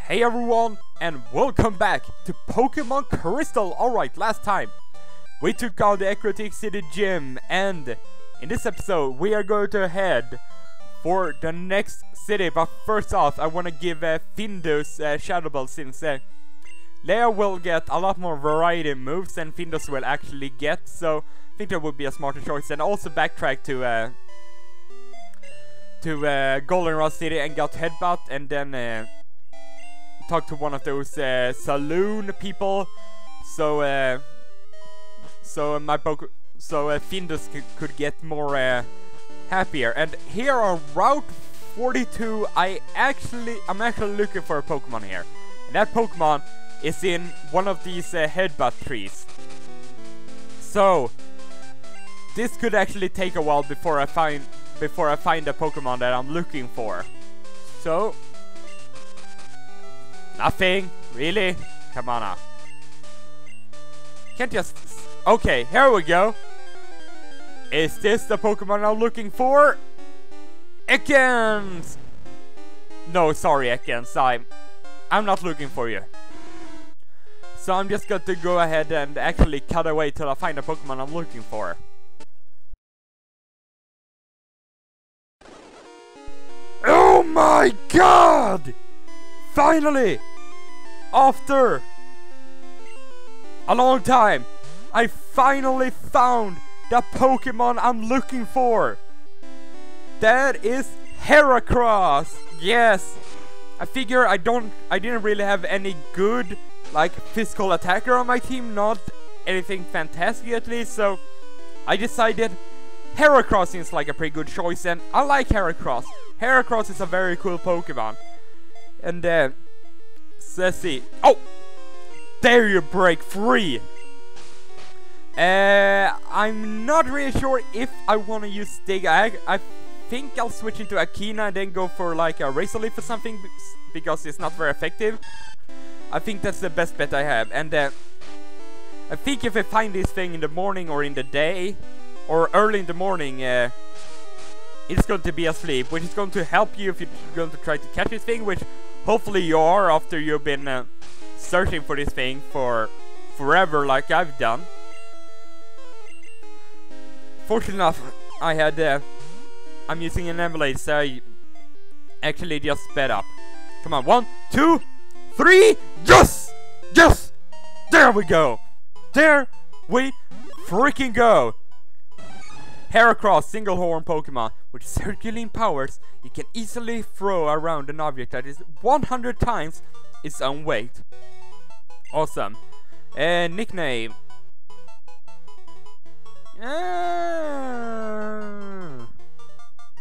Hey everyone, and welcome back to Pokemon Crystal. Alright, last time we took out the Heracross City gym, and in this episode we are going to head for the next city. But first off, I want to give Findus Shadow Ball, since Lea will get a lot more variety moves than Findus will actually get, so I think that would be a smarter choice. And also backtrack to Goldenrod City and got Headbutt, and then talk to one of those saloon people, so Findus could get more happier. And here on Route 42, I'm actually looking for a Pokemon here, and that Pokemon is in one of these Headbutt trees. So this could actually take a while before I find the Pokemon that I'm looking for. So nothing? Really? Come on now. Can't just... Okay, here we go. Is this the Pokemon I'm looking for? Ekans! No, sorry Ekans, I'm not looking for you. So I'm just going to go ahead and actually cut away till I find the Pokemon I'm looking for. Oh my god! Finally! After a long time, I finally found the Pokemon I'm looking for. That is Heracross. Yes, I figure I didn't really have any good like physical attacker on my team, not anything fantastic at least, so I decided Heracross seems like a pretty good choice, and I like Heracross. Heracross is a very cool Pokemon. And so let's see. Oh! There you break free! I'm not really sure if I want to use Dig. I think I'll switch into Akina and then go for like a Razor Leaf or something, because it's not very effective. I think that's the best bet I have. And I think if I find this thing in the morning or in the day, or early in the morning, it's going to be asleep, which is going to help you if you're going to try to catch this thing, which hopefully you are after you've been searching for this thing for forever like I've done. Fortunately enough, I'm using an emulate, so I actually just sped up. Come on, 1, 2, 3, yes! Yes! There we go! There we freaking go! Heracross, single horn Pokemon. With Herculean powers, you can easily throw around an object that is 100 times its own weight. Awesome. Nickname.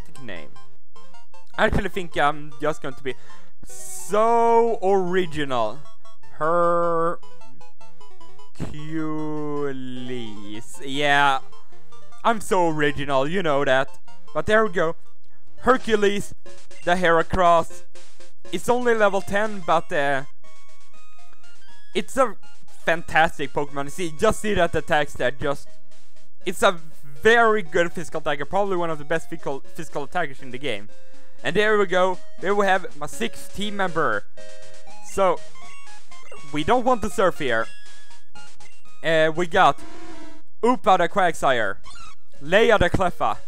Nickname. I actually think I'm just going to be so original. Hercules. Yeah. I'm so original, you know that. But there we go. Hercules, the Heracross. It's only level 10, but it's a fantastic Pokemon. Just see that attacks that it's a very good physical attacker, probably one of the best physical attackers in the game. And there we go. There we have my 6th team member. So we don't want to surf here. We got Upa the Quagsire, Leia the Cleffa,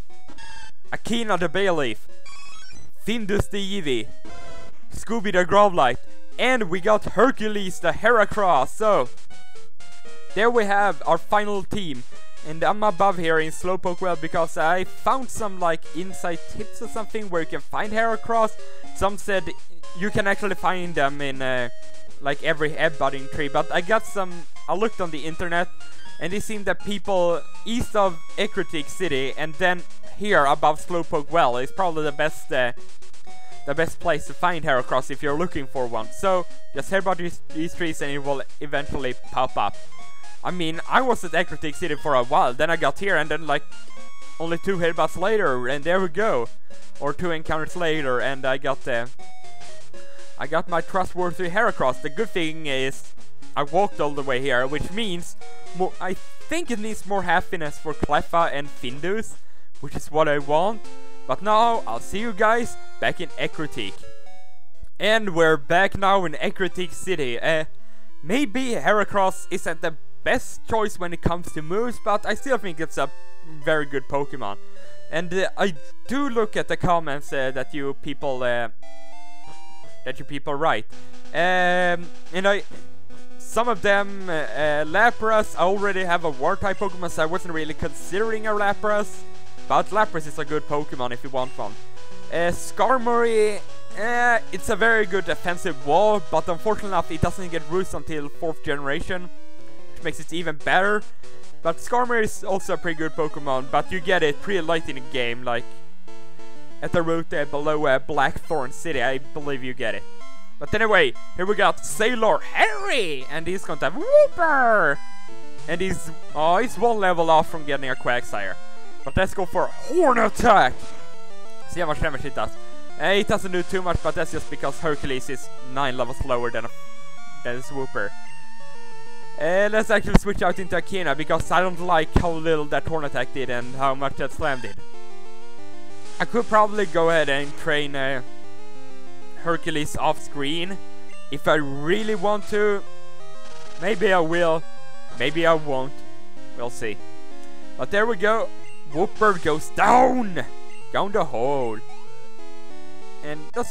Akina the Bayleaf, Findus the Eevee, Scooby the Growlite, and we got Hercules the Heracross. So there we have our final team. And I'm above here in Slowpoke Well because I found some like inside tips or something where you can find Heracross. Some said you can actually find them in like every headbutting tree, but I looked on the internet, and it seemed that people east of Heracross City and then here above Slowpoke Well is probably the best place to find Heracross if you're looking for one. So just headbutt these trees and it will eventually pop up. I mean, I was at Heracross City for a while, then I got here, and then like only 2 headbutts later, and there we go, or 2 encounters later, and I got my trustworthy Heracross. The good thing is I walked all the way here, which means I think it needs more happiness for Cleffa and Findus, which is what I want. But now I'll see you guys back in Heracross. And we're back now in Heracross City. Maybe Heracross isn't the best choice when it comes to moves, but I still think it's a very good Pokemon. And I do look at the comments that you people write. And some of them, Lapras, I already have a War-type Pokemon, so I wasn't really considering a Lapras. But Lapras is a good Pokemon if you want one. Skarmory, it's a very good defensive wall, but unfortunately enough, it doesn't get roost until 4th generation, which makes it even better. But Skarmory is also a pretty good Pokemon, but you get it pretty late in the game, like at the route below Blackthorn City, I believe you get it. But anyway, here we got Sailor Harry, and he's going to have Whooper! And he's one level off from getting a Quagsire. But let's go for Horn Attack! See how much damage it does. It doesn't do too much, but that's just because Hercules is 9 levels lower than a Swooper. Let's actually switch out into Akina, because I don't like how little that Horn Attack did and how much that Slam did. I could probably go ahead and train Hercules off screen if I really want to. Maybe I will, maybe I won't. We'll see. But there we go. Whooper goes down the hole. And I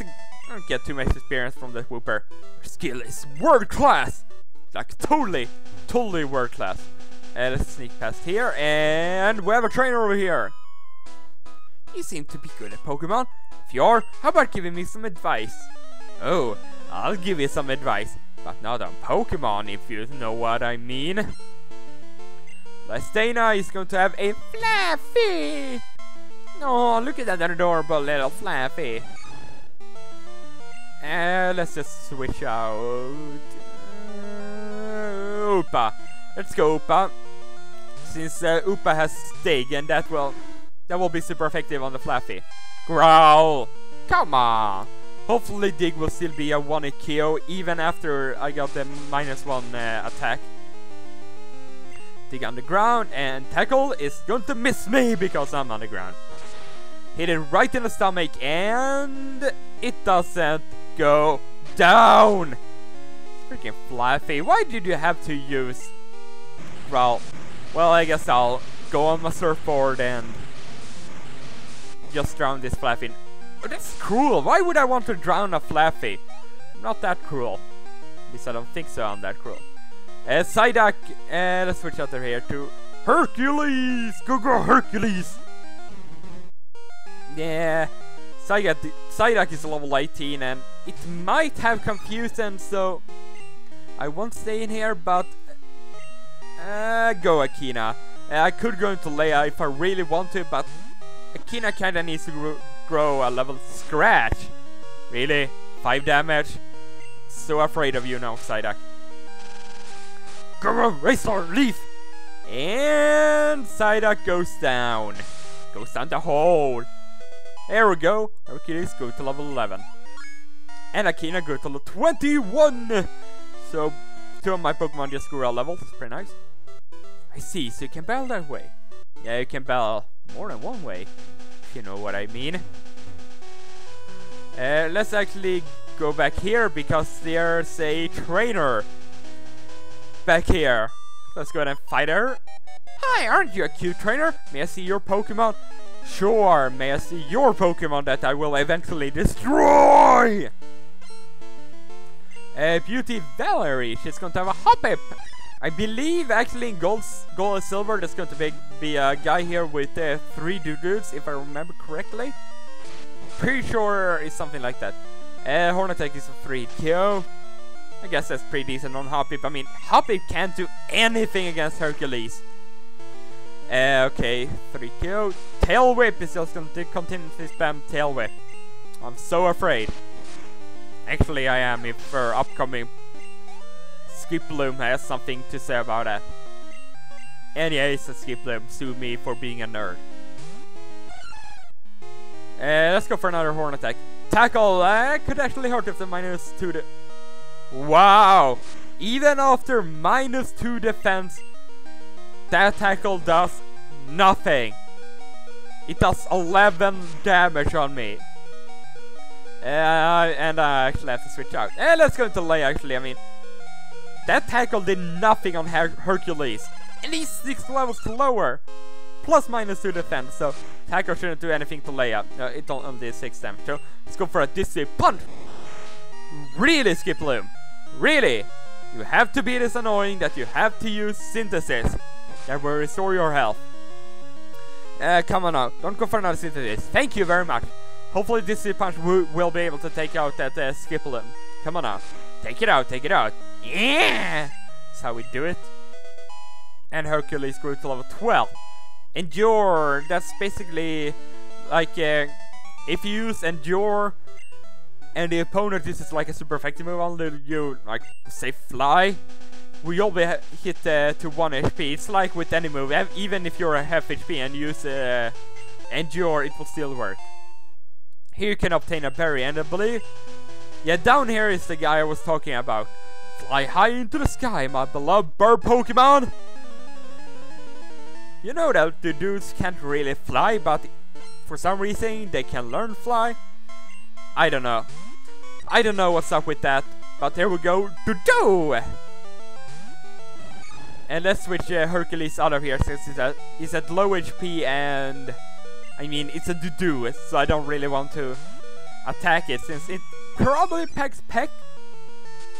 don't get too much experience from that Whooper. Her skill is world class. Like totally world class. Let's sneak past here, and we have a trainer over here. You seem to be good at Pokemon. If you are, how about giving me some advice? Oh, I'll give you some advice, but not on Pokemon, if you know what I mean. Lestana is going to have a Fluffy. Oh, look at that adorable little Fluffy. Let's just switch out. Upa. Let's go, Upa. Since Upa has Stig, and that will be super effective on the Fluffy. Growl! Come on! Hopefully Dig will still be a 1-hit KO even after I got the -1 attack. Dig on the ground, and Tackle is going to miss me because I'm on the ground. Hit it right in the stomach, and it doesn't go down! Freaking Fluffy, why did you have to use... Well, I guess I'll go on my surfboard and just drown this Fluffy. Oh, that's cruel. Why would I want to drown a Fluffy? I'm not that cruel. At least I don't think so. I'm that cruel. Psyduck, let's switch out here to Hercules. Go Hercules. Yeah, Psyduck is level 18, and it might have Confusion, so I won't stay in here. But go Akina. I could go into Leia if I really want to, but Akina kinda needs to grow a level Scratch. Really? 5 damage? So afraid of you now, Psyduck. Go Razor Leaf! And Psyduck goes down. Goes down the hole. There we go. Hercules go to level 11. And Akina go to level 21! So 2 of my Pokemon just grew a level. It's pretty nice. I see, so you can battle that way. Yeah, you can battle more than one way, if you know what I mean. Let's actually go back here, because there's a trainer back here. Let's go ahead and fight her. Hi, aren't you a cute trainer? May I see your Pokemon? Sure, may I see your Pokemon that I will eventually destroy? Beauty Valerie, she's going to have a Hoppip. I believe actually in Gold and Silver there's going to be a guy here with 3 dudes, if I remember correctly. Pretty sure it's something like that. Horn Attack is a 3 KO. I guess that's pretty decent on Hoppip. I mean, Hoppip can't do anything against Hercules. Okay, 3 KO. Tail Whip is just going to continuously spam Tail Whip. I'm so afraid. Actually, I am, if upcoming Skiploom has something to say about that. And yeah, it's a Skiploom. Sue me for being a nerd. Let's go for another Horn Attack. Tackle! Could actually hurt if the -2 Wow! Even after -2 defense, that Tackle does nothing. It does 11 damage on me. And I actually have to switch out. Let's go into Leia actually. I mean, that tackle did nothing on Hercules. And he's 6 levels lower. Plus minus 2 defense. So tackle shouldn't do anything to Leia. It only did 6 damage. So let's go for a dizzy punch. Really, Skiploom? Really? You have to be this annoying that you have to use synthesis. That will restore your health. Come on now. Don't go for another synthesis. Thank you very much. Hopefully this punch will be able to take out that Skiploom. Come on now. Take it out, take it out. Yeah! That's how we do it. And Hercules grew to level 12. Endure. That's basically like if you use Endure and the opponent uses like a super effective move on you, like say fly, we all be hit to 1 HP. It's like with any move, even if you're a half HP and use Endure, it will still work. Here you can obtain a berry, and I believe, yeah, down here is the guy I was talking about. Fly high into the sky, my beloved bird Pokemon! You know that the dudes can't really fly, but for some reason they can learn fly. I don't know. I don't know what's up with that, but there we go. Do-do! And let's switch Hercules out of here since he's at low HP and I mean it's a do-do, so I don't really want to attack it since it probably packs Peck.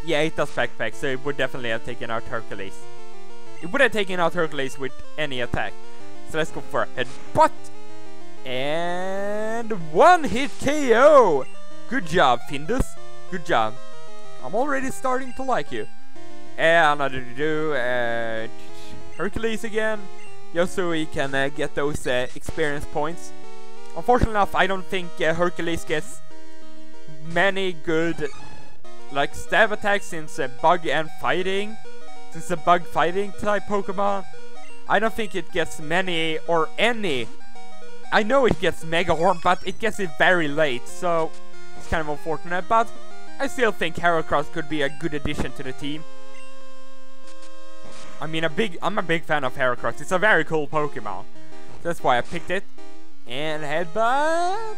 Yeah, it does pack Peck, so it would definitely have taken out Hercules. It would have taken out Hercules with any attack. So let's go for a headbutt. And 1-hit KO! Good job, Findus. Good job. I'm already starting to like you. And another do Hercules again, just so he can get those experience points. Unfortunately enough, I don't think Hercules gets many good like stab attacks since bug and fighting. Since a bug fighting type Pokemon, I don't think it gets many or any. I know it gets Mega Horn, but it gets it very late, so it's kind of unfortunate. But I still think Heracross could be a good addition to the team. I mean, I'm a big fan of Heracross. It's a very cool Pokemon. That's why I picked it. And headbutt.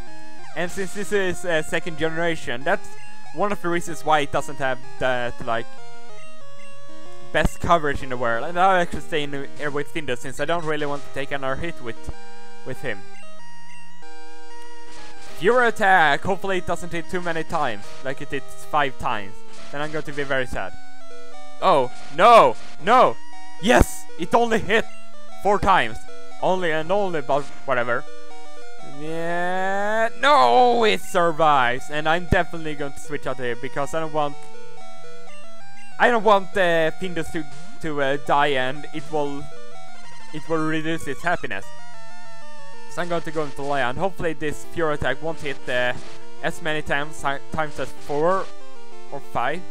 And since this is second generation, that's one of the reasons why it doesn't have that like best coverage in the world. And I'll actually stay in here with Findus since I don't really want to take another hit with him. Fury attack. Hopefully it doesn't hit too many times, like it did 5 times. Then I'm going to be very sad. Oh no, no. Yes, it only hit 4 times. Only and only, but whatever. Yeah, no, it survives, and I'm definitely going to switch out here because I don't want Findus to die, and it will reduce its happiness. So I'm going to go into Leia, and hopefully this Fury attack won't hit as many times as 4 or 5.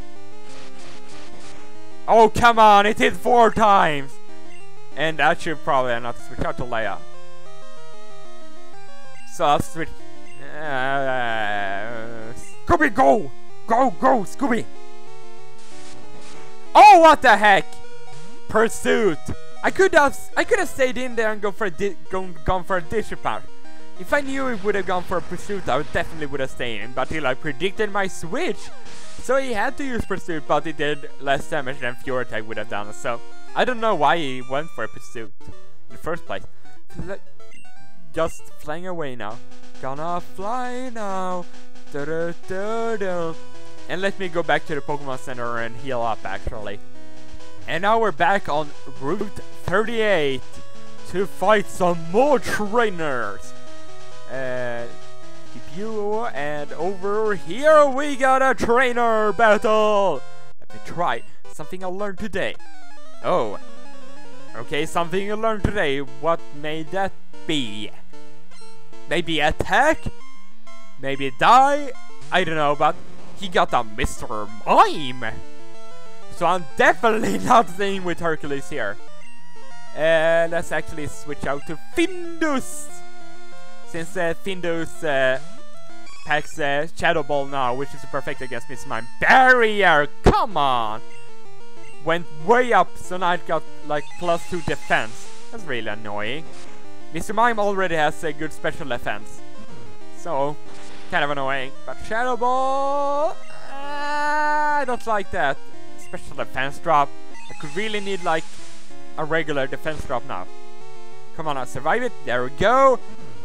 Oh come on, it hit 4 times, and that should probably not switch out to Leia. So I'll switch. Scooby, go! Go, go, Scooby! Oh, what the heck! Pursuit! I could have stayed in there and gone for a Digipunch. If I knew it would have gone for a Pursuit, I definitely would have stayed in. But I predicted my switch, so he had to use Pursuit, but it did less damage than Fury attack would have done. So I don't know why he went for a Pursuit in the first place. Just flying away now. Gonna fly now. Da -da -da -da. And let me go back to the Pokemon Center and heal up actually. And now we're back on Route 38 to fight some more trainers. Keep you, and over here we got a trainer battle. Let me try something I learned today. Oh, okay, something you learned today. What may that be? Maybe attack? Maybe die? I don't know, but he got a Mr. Mime. So I'm definitely not staying with Hercules here. Let's actually switch out to Findus. Since Findus packs Shadow Ball now, which is perfect against Mr. Mime. Barrier! Come on! Went way up, so now it got like +2 defense. That's really annoying. Mr. Mime already has a good special defense. So, kind of annoying. But Shadow Ball, I don't like that. Special defense drop. I could really need like a regular defense drop now. Come on now, survive it. There we go.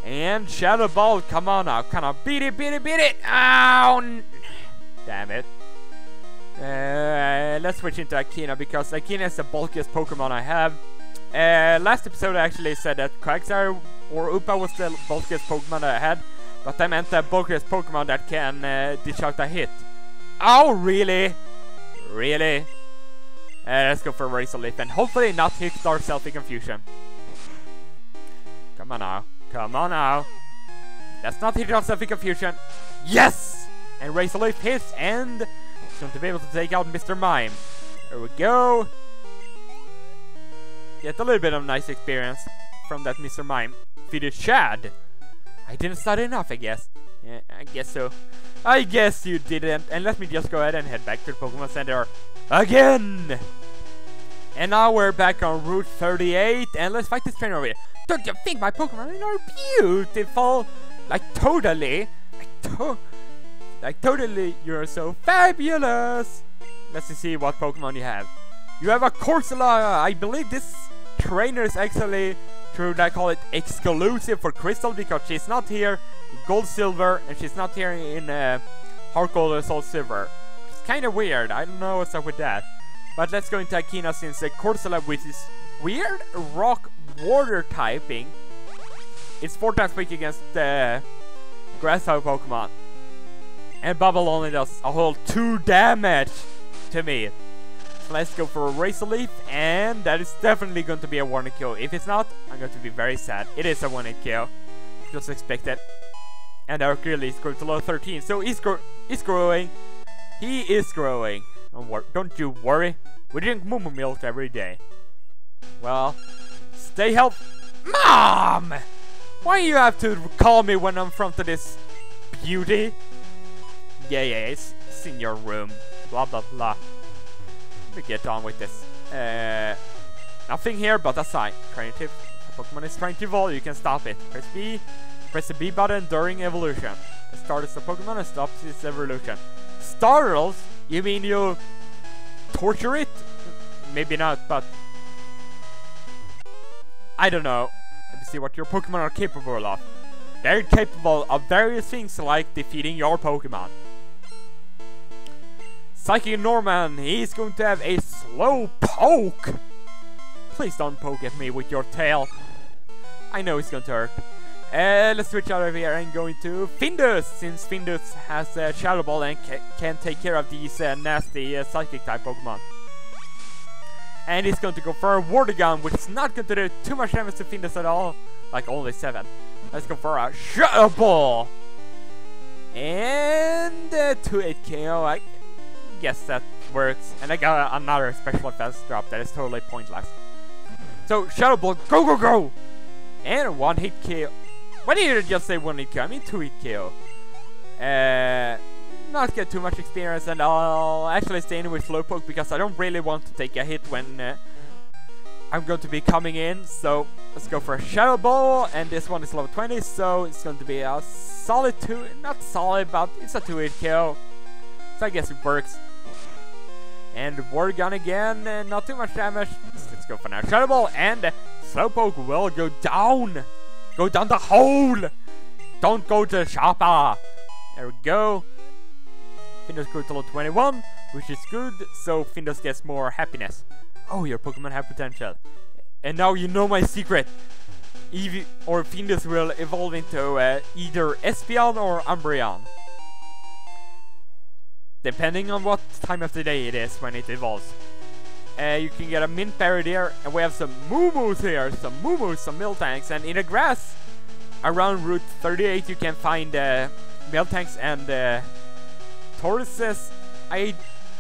And Shadow Ball, come on now. Come on, beat it, beat it, beat it. Ow! Damn it. Let's switch into Akina because Akina is the bulkiest Pokemon I have. Last episode I actually said that Quagsire or Upa was the bulkiest Pokemon that I had. But I meant the bulkiest Pokemon that can dish out a hit. Oh, really? Really? Let's go for Razor Leaf and hopefully not hit Dark Selfie Confusion. Come on now. Come on now. Let's not hit Dark Selfie Confusion. Yes! And Razor Leaf hits and it's going to be able to take out Mr. Mime. There we go. Get a little bit of nice experience from that Mr. Mime. Defeated Chad. I didn't study enough, I guess. Yeah, I guess so. I guess you didn't. And let me just go ahead and head back to the Pokemon Center again. And now we're back on Route 38. And let's fight this trainer over here. Don't you think my Pokemon are beautiful? Like totally. Like totally. You're so fabulous. Let's see what Pokemon you have. You have a Corsola. I believe this trainer is actually, should I call it, exclusive for Crystal because she's not here in Gold Silver and she's not here in Heart Gold or Soul Silver. It's kind of weird. I don't know what's up with that. But let's go into Akina since Corsola, which is weird rock water typing. It's 4 times weak against grass type Pokemon. And Bubble only does a whole 2 damage to me. So let's go for a Razor Leaf, and that is definitely going to be a one-hit kill. If it's not, I'm going to be very sad. It is a one-hit kill. Just expected. And our Heracross grew to level 13, so he's growing. He is growing. Don't you worry. We drink Moo milk every day. Well, stay healthy. Mom! Why you have to call me when I'm in front of this beauty? Yeah, it's in your room. Blah, blah, blah. Let me get on with this. Nothing here but a sign. Trying to, Pokemon is trying to evolve. You can stop it. Press B. Press the B button during evolution. It starts the Pokemon and stops its evolution. Startles? You mean you torture it? Maybe not, but I don't know. Let me see what your Pokemon are capable of. They're capable of various things like defeating your Pokemon. Psychic Norman, he's going to have a slow poke. Please don't poke at me with your tail. I know it's going to hurt. Let's switch out of here and go into Findus, since Findus has a Shadow Ball and can take care of these nasty Psychic type Pokemon. And he's going to go for a Water Gun, which is not going to do too much damage to Findus at all, like only 7. Let's go for a Shadow Ball! And 2-8 KO, I guess that works. And I got another special defense drop that is totally pointless. So, Shadow Ball, go, go, go! And a 1-hit KO. Why did you just say 1-hit KO? I mean 2-hit KO. Not get too much experience, and I'll actually stay in with Slowpoke because I don't really want to take a hit when I'm going to be coming in. So let's go for a Shadow Ball, and this one is level 20, so it's going to be a solid 2, not solid, but it's a 2-hit KO. So I guess it works. And Water Gun again, not too much damage. Let's go for now Shadow Ball, and Slowpoke will go down. Go down the hole. Don't go to the shopper. There we go. Findus grew to level 21, which is good, so Findus gets more happiness. Oh, your Pokemon have potential. And now you know my secret. Eevee or Findus will evolve into either Espeon or Umbreon. Depending on what time of the day it is when it evolves. You can get a Mint Berry there, and we have some Moo-Moos here, some Miltanks, and in the grass around Route 38 you can find Miltanks and Tauruses. I'm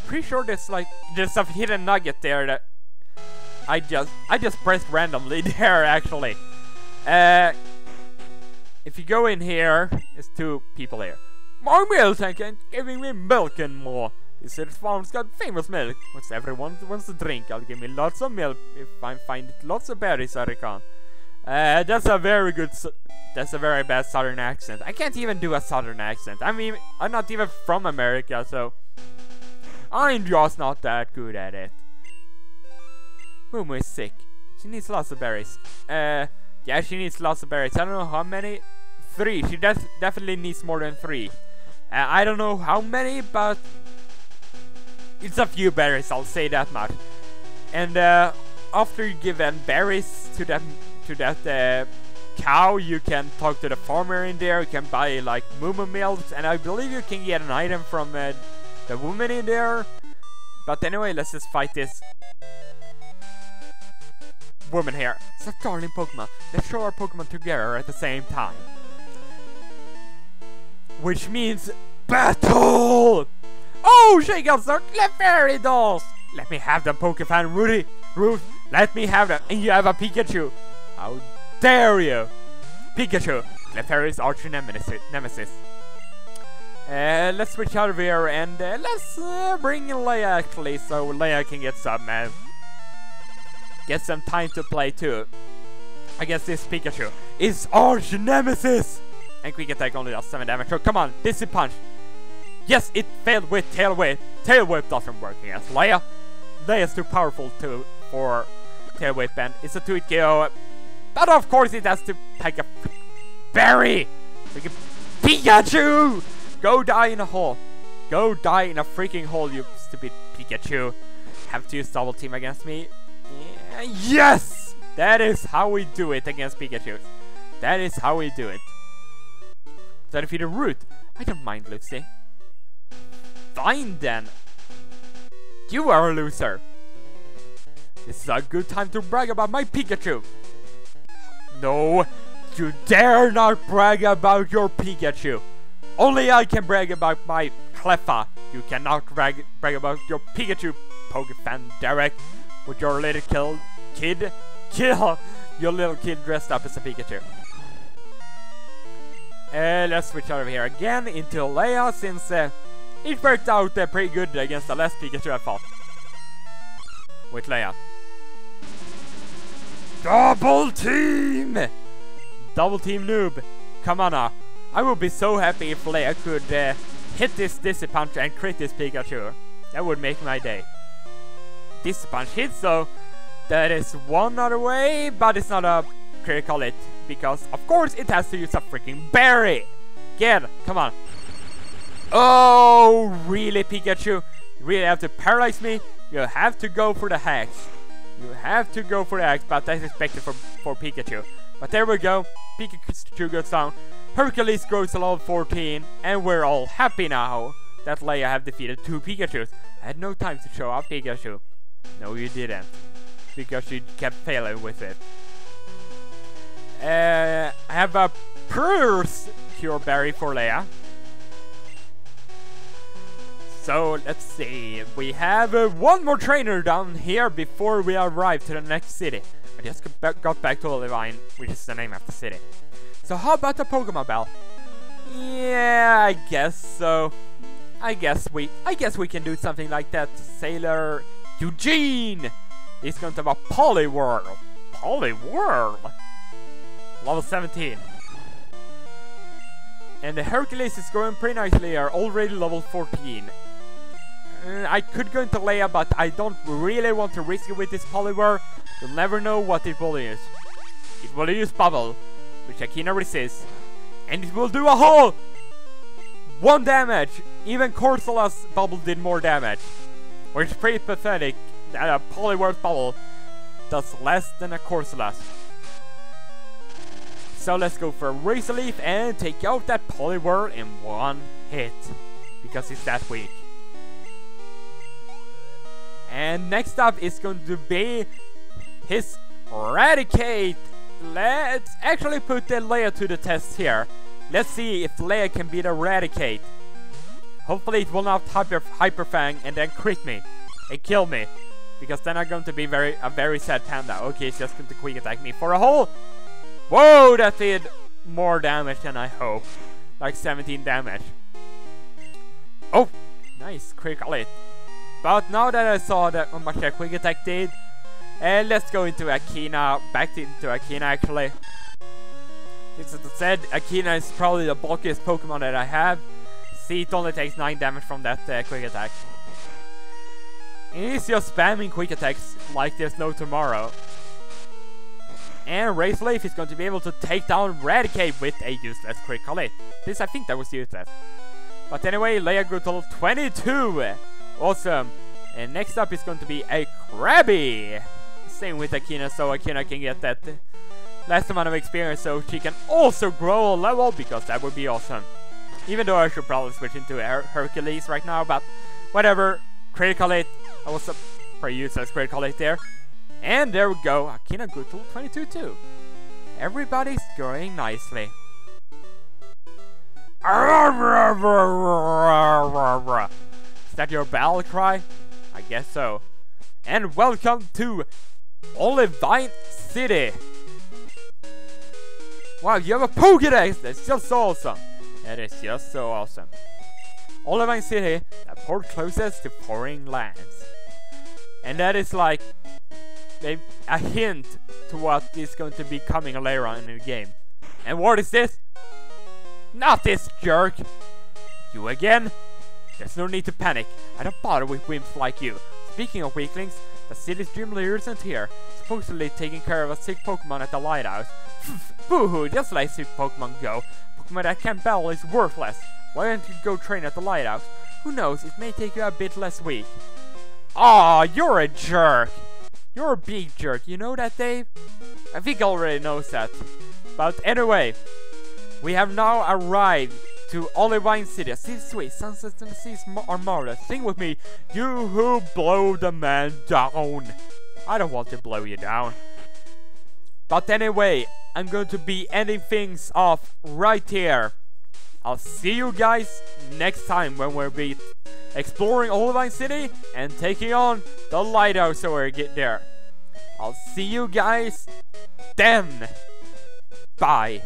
pretty sure there's a hidden nugget there that I just pressed randomly there actually. If you go in here, there's 2 people here. More Miltank and giving me milk and more. This farm's got famous milk. Once everyone wants to drink, I'll give me lots of milk if I find lots of berries I reckon. That's a very good. That's a very bad southern accent. I can't even do a southern accent. I mean, I'm not even from America, so I'm just not that good at it. Momo is sick. She needs lots of berries. Yeah, she needs lots of berries. I don't know how many. 3. She definitely needs more than 3. I don't know how many, but it's a few berries. I'll say that much. And after you give them berries to that cow, you can talk to the farmer in there. You can buy like Momo milks, and I believe you can get an item from the woman in there. But anyway, let's just fight this woman here. It's a darling Pokemon. Let's show our Pokemon together at the same time. Which means battle! Oh, she got some Clefairy dolls! Let me have them, Pokefan Ruth, let me have them. And you have a Pikachu. How dare you? Pikachu, Clefairy's arch nemesis. Let's switch out of here and let's bring in Leia actually, so Leia can get some time to play too. I guess this Pikachu is arch nemesis. And quick attack only does 7 damage. So come on, Dizzy Punch. Yes, it failed with Tail Whip. Tail Whip doesn't work against Leia. Leia's too powerful for Tail Whip, and it's a 2-hit KO. But of course it has to take a berry. Freaking Pikachu! Go die in a hole. Go die in a freaking hole, you stupid Pikachu. Have to use double team against me. Yeah, yes! That is how we do it against Pikachu. That is how we do it. So defeat a root. I don't mind losing. Fine then. You are a loser. This is a good time to brag about my Pikachu. No, you dare not brag about your Pikachu. Only I can brag about my Cleffa. You cannot brag about your Pikachu, Pokefan Derek, with your little kid. Kill your little kid dressed up as a Pikachu. Let's switch over here again into Leia, since it worked out pretty good against the last Pikachu I fought with Leia. Double team! Double team noob. Come on now. I would be so happy if Leia could hit this Dizzy Punch and crit this Pikachu. That would make my day. Dizzy Punch hits though. That is one other way, but it's not a critical hit. Because, of course, it has to use a freaking berry. Get, come on. Oh, really, Pikachu? You really have to paralyze me? You have to go for the hacks. You have to go for the hacks, but that's expected for Pikachu. But there we go. Pikachu goes down. Hercules grows to level 14. And we're all happy now that Leia have defeated 2 Pikachus. I had no time to show off Pikachu. No, you didn't. Because you kept failing with it. I have a Purse Cure Berry for Leia. So let's see. We have one more trainer down here before we arrive to the next city. I just got back to Olivine, which is the name of the city. So how about the Pokemon Bell? Yeah, I guess so. I guess we can do something like that. Sailor Eugene is going to have a Poliwhirl. Poliwhirl. Level 17. And the Hercules is going pretty nicely here, already level 14. I could go into Leia, but I don't really want to risk it with this Poliwhirl. You'll never know what it will use. It will use Bubble, which I cannot resist. And it will do a whole 1 damage. Even Corsola's Bubble did more damage. Which is pretty pathetic that a Poliwhirl's Bubble does less than a Corsola's. So let's go for a Razor Leaf and take out that Poliwhirl in 1 hit. Because it's that weak. And next up is going to be his Eradicate. Let's actually put the Leia to the test here. Let's see if Leia can beat Eradicate. Hopefully it will not Hyper Fang and then crit me and kill me. Because then I'm going to be a very sad panda. Okay, it's just going to quick attack me for a whole... Whoa, that did more damage than I hoped. Like 17 damage. Oh, nice, critical hit. But now that I saw that how much that quick attack did, And let's go into Akina, into Akina actually. As I said, Akina is probably the bulkiest Pokemon that I have. See, it only takes 9 damage from that quick attack. And he's just spamming quick attacks like there's no tomorrow. And Razor Leaf is going to be able to take down Raticate with a useless critical hit. This, I think that was useless. But anyway, Leia grew to 22. Awesome. And next up is going to be a Krabby. Same with Akina, so Akina can get that last amount of experience so she can also grow a level, because that would be awesome. Even though I should probably switch into Hercules right now, but whatever. Critical hit. That was a pretty useless critical hit there. And there we go. Akina grew to 22 too. Everybody's growing nicely. Is that your battle cry? I guess so. And welcome to Olivine City. Wow, you have a Pokédex! That's just so awesome. That is just so awesome. Olivine City, the port closest to foreign lands. And that is like a hint to what is going to be coming later on in the game. And what is this? Not this jerk! You again? There's no need to panic. I don't bother with wimps like you. Speaking of weaklings, the city's gym leader isn't here. Supposedly taking care of a sick Pokemon at the lighthouse. Boo-hoo, just let sick Pokemon go. Pokemon that can't battle is worthless. Why don't you go train at the lighthouse? Who knows, it may take you a bit less weak. Aw, you're a jerk. You're a big jerk, you know that, Dave? I think I already knows that. But anyway, we have now arrived to Olivine City. Seas sweet, sunsets and the seas are marvelous. Sing with me, you who blow the man down. I don't want to blow you down. But anyway, I'm going to be ending things off right here. I'll see you guys next time when we'll be exploring Olivine City and taking on the lighthouse so we get there. I'll see you guys then. Bye.